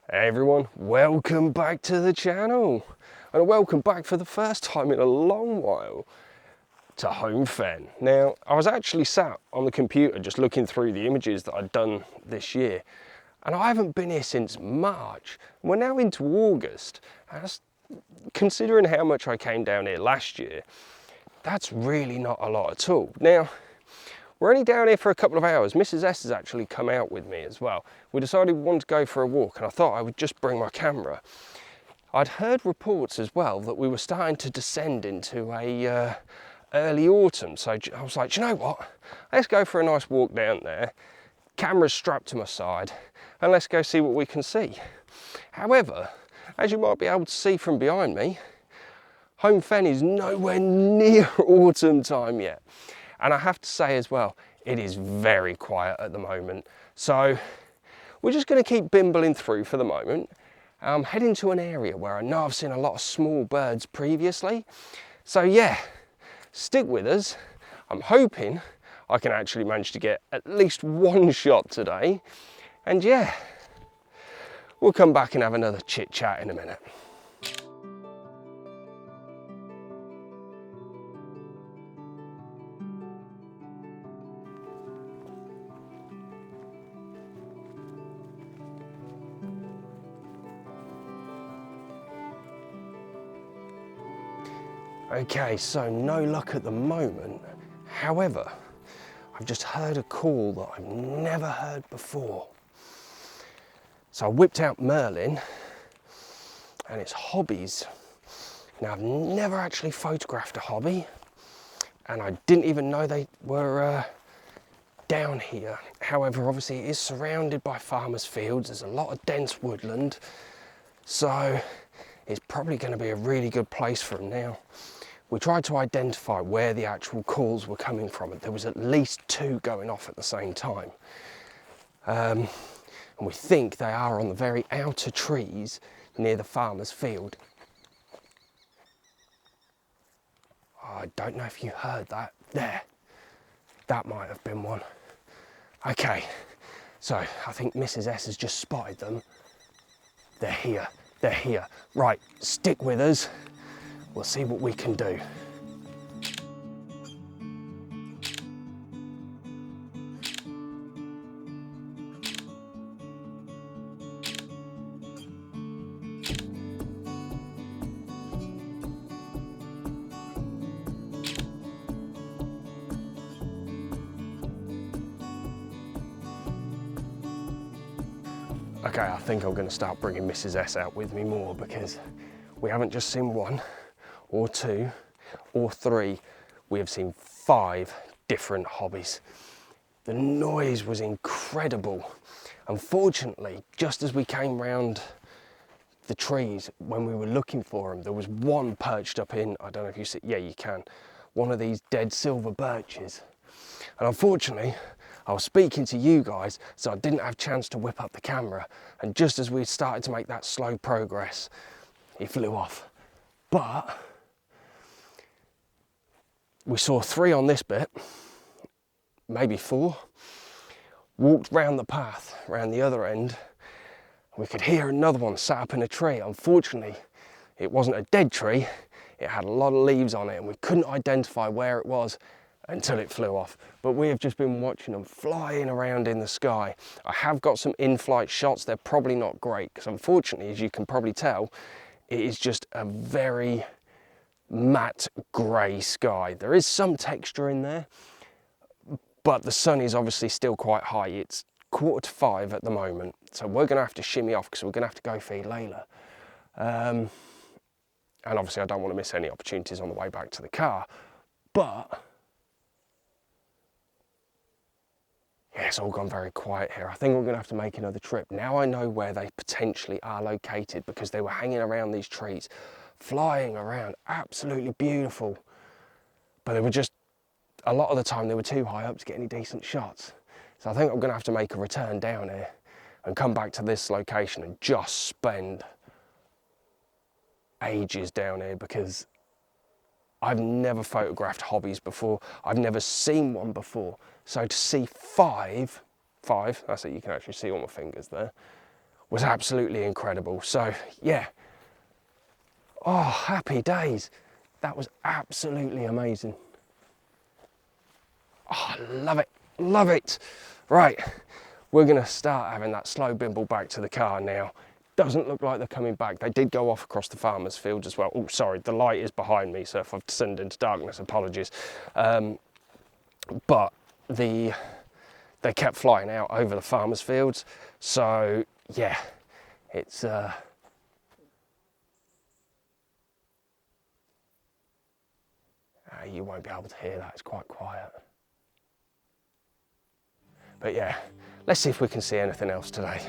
Hey everyone, welcome back to the channel, and welcome back for the first time in a long while to Home Fen. Now, I was actually sat on the computer just looking through the images that I'd done this year, and I haven't been here since March. We're now into August, and considering how much I came down here last year, that's really not a lot at all. Now, we're only down here for a couple of hours. Mrs. S has actually come out with me as well. We decided we wanted to go for a walk, and I thought I would just bring my camera. I'd heard reports as well that we were starting to descend into a early autumn, so I was like, do you know what? Let's go for a nice walk down there. Camera's strapped to my side, and let's go see what we can see. However, as you might be able to see from behind me, Home Fen is nowhere near autumn time yet. And I have to say as well, it is very quiet at the moment. So we're just going to keep bimbling through for the moment. I'm heading to an area where I know I've seen a lot of small birds previously. So yeah, stick with us. I'm hoping I can actually manage to get at least one shot today. And yeah, we'll come back and have another chit chat in a minute. Okay, so no luck at the moment. However, I've just heard a call that I've never heard before. So I whipped out Merlin, and it's hobbies. Now, I've never actually photographed a hobby, and I didn't even know they were down here. However, obviously it is surrounded by farmers' fields. There's a lot of dense woodland, so it's probably going to be a really good place for them now. We tried to identify where the actual calls were coming from, and there was at least two going off at the same time. And we think they are on the very outer trees near the farmer's field. Oh, I don't know if you heard that. There, that might have been one. Okay, so I think Mrs. S has just spotted them. They're here, they're here. Right, stick with us. We'll see what we can do. Okay, I think I'm going to start bringing Mrs. S out with me more, because we haven't just seen one or two or three, we have seen 5 different hobbies. The noise was incredible. Unfortunately, just as we came round the trees when we were looking for them, there was one perched up in, I don't know if you see, yeah you can, one of these dead silver birches. And unfortunately, I was speaking to you guys, so I didn't have a chance to whip up the camera. And just as we started to make that slow progress, he flew off. But we saw 3 on this bit, maybe 4. Walked round the path, round the other end. We could hear another one sat up in a tree. Unfortunately, it wasn't a dead tree. It had a lot of leaves on it, and we couldn't identify where it was until it flew off. But we have just been watching them flying around in the sky. I have got some in-flight shots. They're probably not great, because unfortunately, as you can probably tell, it is just a very matte grey sky. There is some texture in there, but the sun is obviously still quite high. It's 4:45 at the moment, so we're going to have to shimmy off because we're going to have to go feed Layla. And obviously I don't want to miss any opportunities on the way back to the car, but yeah, it's all gone very quiet here. I think we're going to have to make another trip. Now I know where they potentially are located, because they were hanging around these trees, flying around, absolutely beautiful. But they were just, a lot of the time they were too high up to get any decent shots. So I think I'm going to have to make a return down here and come back to this location and just spend ages down here, because I've never photographed hobbies before. I've never seen one before. So to see five, that's it, you can actually see all my fingers there, was absolutely incredible. So yeah, oh, happy days. That was absolutely amazing. Oh, I love it, love it. Right, we're gonna start having that slow bimble back to the car now. Doesn't look like they're coming back. They did go off across the farmer's fields as well. Oh, sorry, the light is behind me, so if I've descended into darkness, apologies. But they kept flying out over the farmer's fields. So yeah, it's you won't be able to hear that, it's quite quiet. But yeah, let's see if we can see anything else today.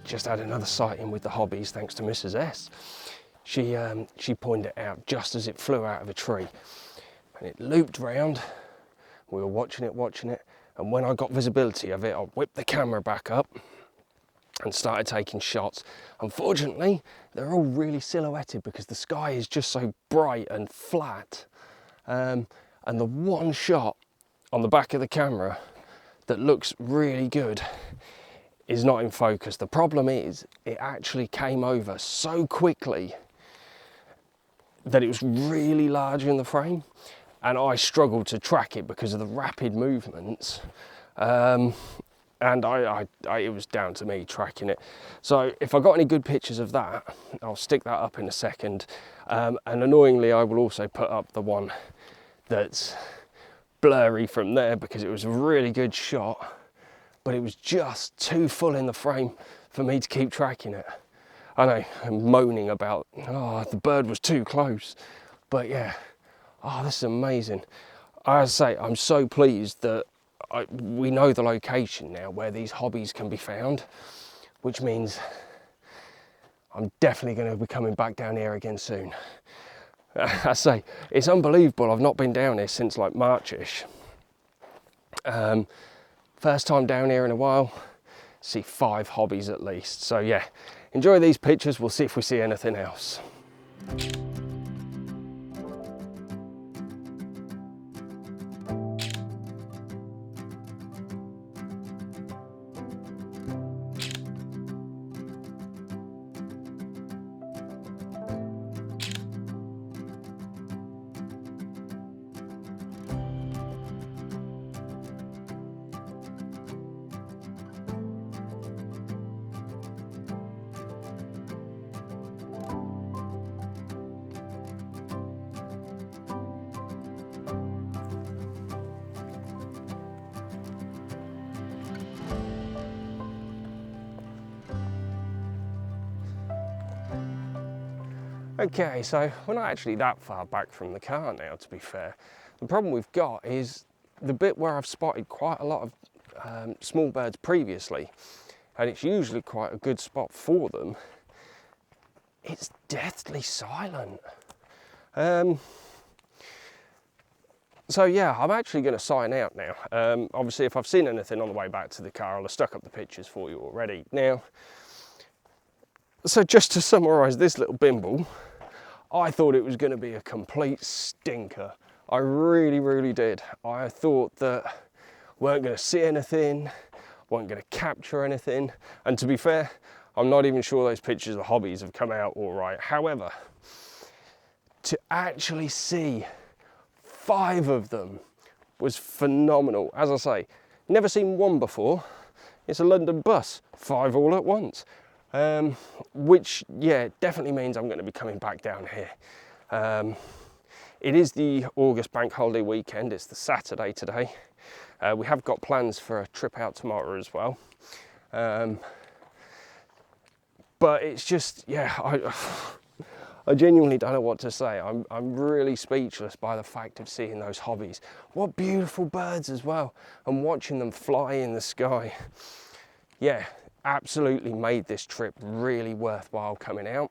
Just had another sighting with the hobbies thanks to Mrs. S. She pointed it out just as it flew out of a tree, and it looped round. We were watching it, and when I got visibility of it, I whipped the camera back up and started taking shots. Unfortunately, they're all really silhouetted because the sky is just so bright and flat, and the one shot on the back of the camera that looks really good is not in focus. The problem is it actually came over so quickly that it was really large in the frame, and I struggled to track it because of the rapid movements, and it was down to me tracking it. So if I got any good pictures of that, I'll stick that up in a second, and annoyingly I will also put up the one that's blurry from there because it was a really good shot, but it was just too full in the frame for me to keep tracking it. I know, I'm moaning about, oh, the bird was too close, but yeah, oh, this is amazing. As I say, I'm so pleased that we know the location now where these hobbies can be found, which means I'm definitely going to be coming back down here again soon. I say, it's unbelievable, I've not been down here since like Marchish. First time down here in a while, see 5 hobbies at least. So yeah, enjoy these pictures, we'll see if we see anything else. Okay, so we're not actually that far back from the car now, to be fair. The problem we've got is the bit where I've spotted quite a lot of small birds previously, and it's usually quite a good spot for them. It's deathly silent. So yeah, I'm actually going to sign out now. Obviously, if I've seen anything on the way back to the car, I'll have stuck up the pictures for you already. Now, so just to summarise this little bimble, I thought it was going to be a complete stinker. I really, really did. I thought that we weren't going to see anything, weren't going to capture anything. And to be fair, I'm not even sure those pictures of hobbies have come out all right. However, to actually see 5 of them was phenomenal. As I say, never seen one before. It's a London bus, 5 all at once. Which, yeah, definitely means I'm going to be coming back down here. It is the August bank holiday weekend, it's the Saturday today. We have got plans for a trip out tomorrow as well. But it's just, yeah, I genuinely don't know what to say. I'm really speechless by the fact of seeing those hobbies. What beautiful birds as well, and watching them fly in the sky. Yeah, absolutely made this trip really worthwhile coming out.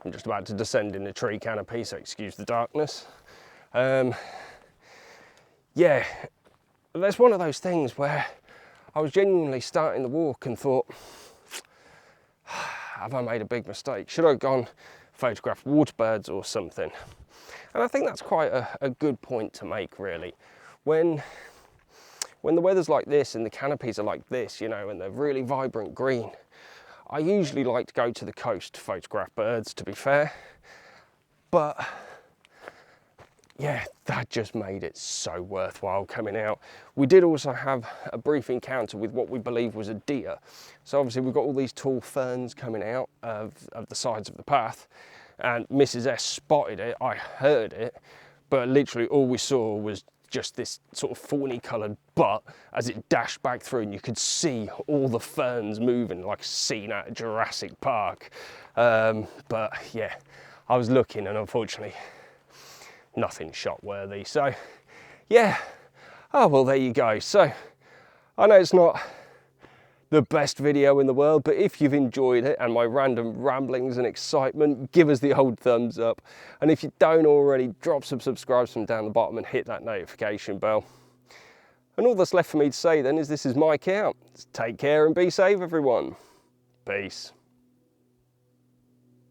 I'm just about to descend in the tree canopy, so excuse the darkness. Yeah, That's one of those things where I was genuinely starting the walk and thought, have I made a big mistake? Should I have gone photograph waterbirds or something? And I think that's quite a good point to make, really. When the weather's like this and the canopies are like this, you know, and they're really vibrant green, I usually like to go to the coast to photograph birds, to be fair. But yeah, that just made it so worthwhile coming out. We did also have a brief encounter with what we believe was a deer. So obviously we've got all these tall ferns coming out of the sides of the path, and Mrs. S spotted it, I heard it, but literally all we saw was just this sort of fawny coloured butt as it dashed back through, and you could see all the ferns moving like seen at Jurassic Park. But yeah, I was looking and unfortunately nothing shot worthy. So yeah, oh well, there you go. So I know it's not the best video in the world, but if you've enjoyed it and my random ramblings and excitement, give us the old thumbs up. And if you don't already, drop some subscribes from down the bottom and hit that notification bell. And all that's left for me to say then is this is Mike out. Take care and be safe, everyone. Peace.